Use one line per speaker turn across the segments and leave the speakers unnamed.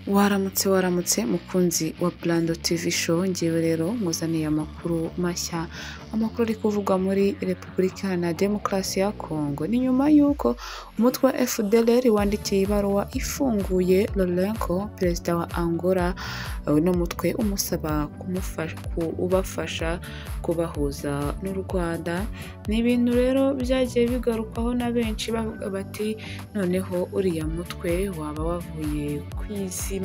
Waramutse mukunzi wa Blando TV show, ngewe rero nkuzaniye amakuru mashya, amakuru ari kuvugwa muri Repubulika Iharanira Demokarasi ya Kongo. Ni nyuma y'uko umutwe wa FDLR wandikiye ibaruwa ifunguye Lourenco, perezida wa Angola, uno mutwe umusaba ubafasha kubahuza n'u Rwanda. Ni ibintu rero byagiye bigarukwaho na benshi bavuga bati noneho uriya mutwe waba wavuye ku izima.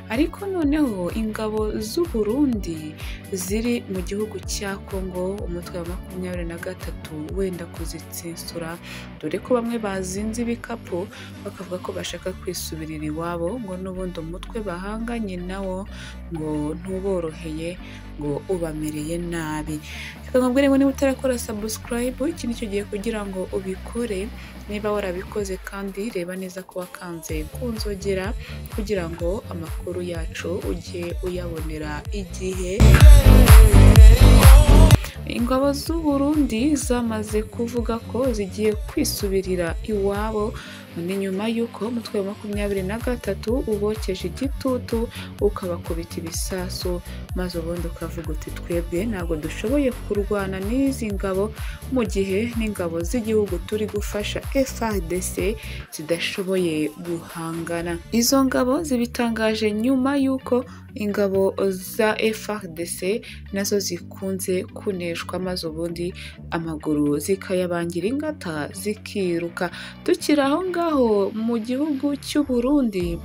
Ariko noneho ingabo z'u Burundi ziri mu gihugu cya Kongo, umutwe wa 23 wenda kuzitsinsura, dore ko bamwe bazinze ibikapu bakavuga ko bashaka kwisubirira iwabo, ngo n'ubundi umutwe bahanganye nawo ngo ntuboroheye, ngo ubamereye nabi. Reka nkubwire ngo niba utarakora subscribe, iki nicyo gihe kugira ngo ubikore. Niba warabikoze kandi reba neza ko wakanze ku nzogera kugira ngo amakuru yacu ujye uyabonera igihe. Ingabo z'u Burundi zamaze kuvuga ko zigiye kwisubirira iwabo, ni nyuma y'uko umutwe wa 23 ubokeje igitutu ukabakubita ibisasu, maze ubundi ukavuga uti twebwe ntabwo dushoboye kurwana n'izi ngabo, mu gihe n'ingabo z'igihugu turi gufasha FARDC zidashoboye guhangana. Izo ngabo zibitangaje nyuma y'uko ingabo za FARDC nazo zikunze kuneshwa, maze ubundi amaguru zikayabangira ingata zikiruka. Tukiri aho ngaho mu gihugu cy'u Burundi,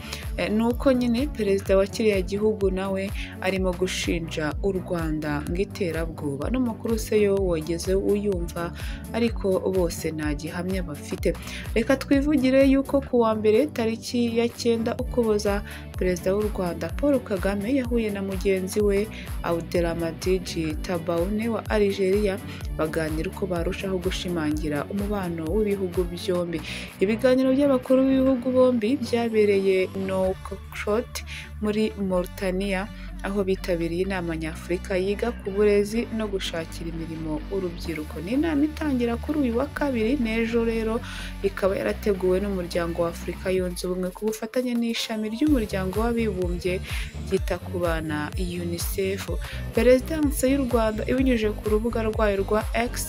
nuko nyine perezida wa kiriya gihugu nawe arimo gushinja u Rwanda ngo iterabwoba. N'amakuru se yo wageze uyumva, ariko bose nta gihamya bafite. Reka twivugire yuko ku wa mbere tariki ya 9 Ukuboza, perezida w'u Rwanda Paul Kagame yahuye na mugenzi we Abdelmadjid Tebboune wa Algeria, baganira uko barushaho gushimangira umubano w'ibihugu byombi. Ibiganiro by'abakuru b'ibihugu bombi byabereye Nouakchott muri Mauritania, aho bitabiriye inama nyafurika yiga ku burezi no gushakira imirimo urubyiruko. Ni inama itangira kuri uyu wa kabiri, n'ejo rero ikaba yarateguwe n'umuryango wa Afurika yunze ubumwe ku bufatanye n'ishami ry'umuryango w'abibumbye ryita ku bana UNICEF. Perezidansi y'u Rwanda ibinyujije ku rubuga rwayo rwa X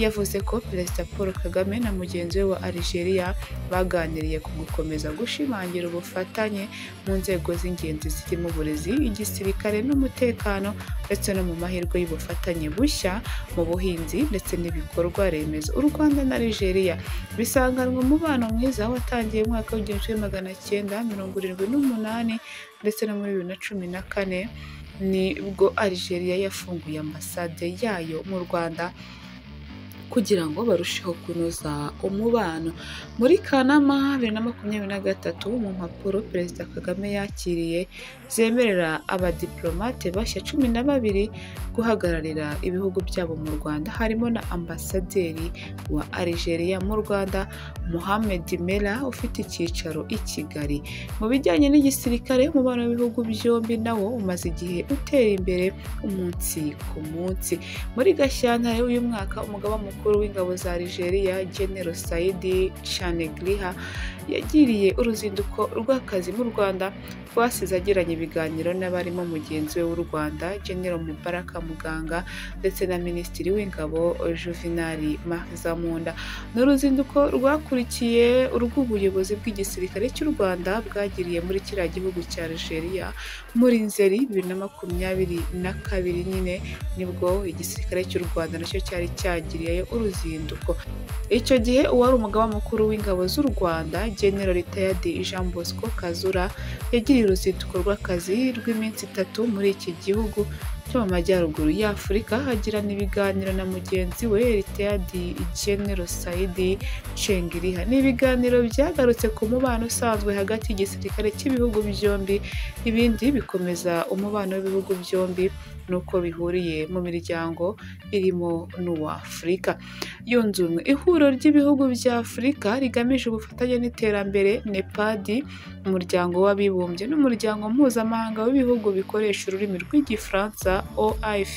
yavuze ko perezida Paul Kagame na mugenzi we wa Algeria baganiriye ku gukomeza gushimangira ubufatanye mu nzego z'ingenzi zirimo uburezi, igisirikare n'umutekano, ndetse no mu mahirwe y'ubufatanye bushya mu buhinzi ndetse n'ibikorwa remezo. U Rwanda na Algeria bisanganwa umubano mwiza watangiye mu mwaka w'1978 ndetse no muri 2014 nibwo Algeria yafunguye ambasade yayo mu Rwanda kugira ngo barusheho kunoza umubano. Muri Kanama 2023 mu mpapuro perezida Kagame yakiriye zemerera abadiplomate bashya 12 guhagararira ibihugu byabo mu Rwanda, harimo na ambasaderi wa Algeria mu Rwanda Mohamed Mela ufite icyicaro i Kigali. Mu bijyanye n'igisirikare, umubano w'ibihugu byombi nawo umaze igihe utera imbere umunsi ku munsi. Muri Gashyantare uyu mwaka, umugaba mukuru w'ingabo za Algeria General Saidi Chanegliha yagiriye uruzinduko rw'akazi mu Rwanda, rwasize agiranye ibiganiro n'abarimo mugenzi we w'u Rwanda General Mubaraka Muganga ndetse na Minisitiri w'Ingabo Juvenal Mahzamunda. N'uruzinduko rwakurikiye urw'ubuyobozi bw'igisirikare cy'u Rwanda bwagiriye muri kiriya gihugu cya Algeria muri Nzeri 2022, nyine nibwo igisirikare cy'u Rwanda nacyo cyari cyagiriye uruzinduko. Icyo gihe uwari umugaba mukuru w'ingabo z'u Rwanda General Retired Jean Bosco Kazura yagiriye uruzinduko rw'akazi rw'iminsi 3 muri iki gihugu cyo mu majyaruguru ya Afurika, agirana ibiganiro na mugenzi we Retired General Saidi Chengiriha. Ni ibiganiro byagarutse ku mubano usanzwe hagati y'igisirikare cy'ibihugu byombi, ibindi bikomeza umubano w'ibihugu byombi nuko bihuriye mu miryango irimo n'uwa Afurika yunze ubumwe. Ihuriro ry'ibihugu bya Afurika rigamije ubufatanye n'iterambere NEPAD, umuryango w'abibumbye n'umuryango mpuzamahanga w'ibihugu bikoresha ururimi rw'igifaransa OIF.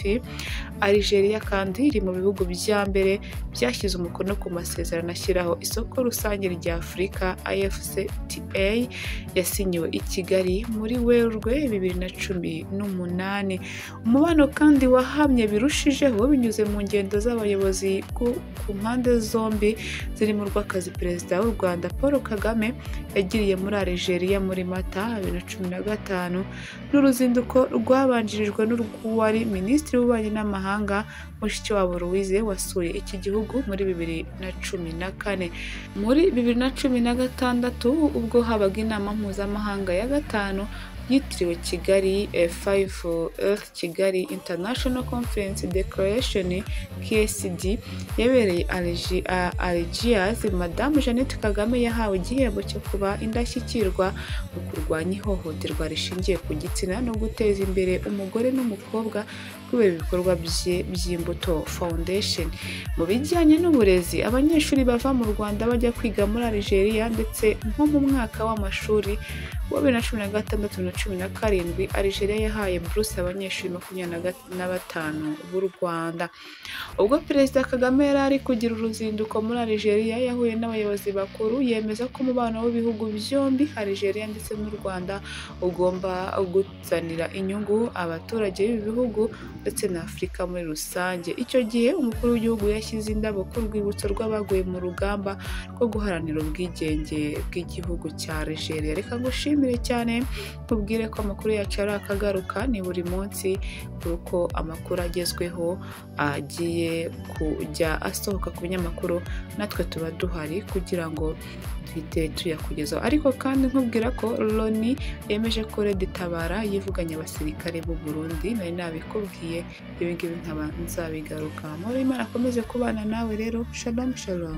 Algeria kandi iri mu bihugu bya mbere byashyize umukono ku masezerano ashyiraho isoko rusange rya Afurika AfCFTA yasinyiwe i Kigali muri Werurwe 2018. Umubano kandi wahamye birushijeho binyuze mu ngendo z'abayobozi ku mpande zombi zirimo urw'akazi Perezida w'u Rwanda Paul Kagame yagiriye muri Algeria muri Mata 2015 n'uruzinduko rwabanjirijwe n'urw'uwari Minisitiri w'Ububanyi n'Amahanga Mushikiwabo Louise wasuye iki gihugu muri 2014. Muri 2016 ubwo habaga inama mpuzamahanga ya gatanu yitiriwe Kigali 5 Earth Kigali International Conference Declaration KSD yabereye Algiers. Madamu Jeannette Kagame yahawe igihembo cyo kuba indashyikirwa mu kurwanya ihohoterwa rishingiye ku gitsina no guteza imbere umugore n'umukobwa kubera ibikorwa by'Imbuto Foundation. Mu bijyanye n'uburezi, abanyeshuri bava mu Rwanda bajya kwiga muri Algeria ndetse nko mu mwaka w'amashuri wa 2016-17 Algeria yahaye buruse abanyeshuri 25 b'u Rwanda. Ubwo Perezida Kagame yari ari kugira uruzinduko muri Algeria yahuye n'abayobozi bakuru, yemeza ko umubano w'ibihugu byombi Algeria ndetse n'u Rwanda ugomba guzanira inyungu abaturage b'ibi bihugu ndetse na Afurika muri rusange. Icyo gihe umukuru w'igihugu yashyize indabo ku rwibutso rw'abaguye mu rugamba rwo guharanira ubwigenge bw'igihugu cya Algeria. Reka ngushimire cyane, nkubwire ko amakuru yacu ari akagaruka ni buri munsi, kuko amakuru agezweho agiye kujya asohoka ku binyamakuru natwe tuba duhari kugira ngo duhite tuyakugezaho. Ariko kandi nkubwira ko Loni yemeje ko Red Tabara yivuganye abasirikare b'u Burundi. Nari nabikubwiye, ibi ngibi nkaba nzabigaruka. Imana akomeze kubana nawe rero. Shalom shalom.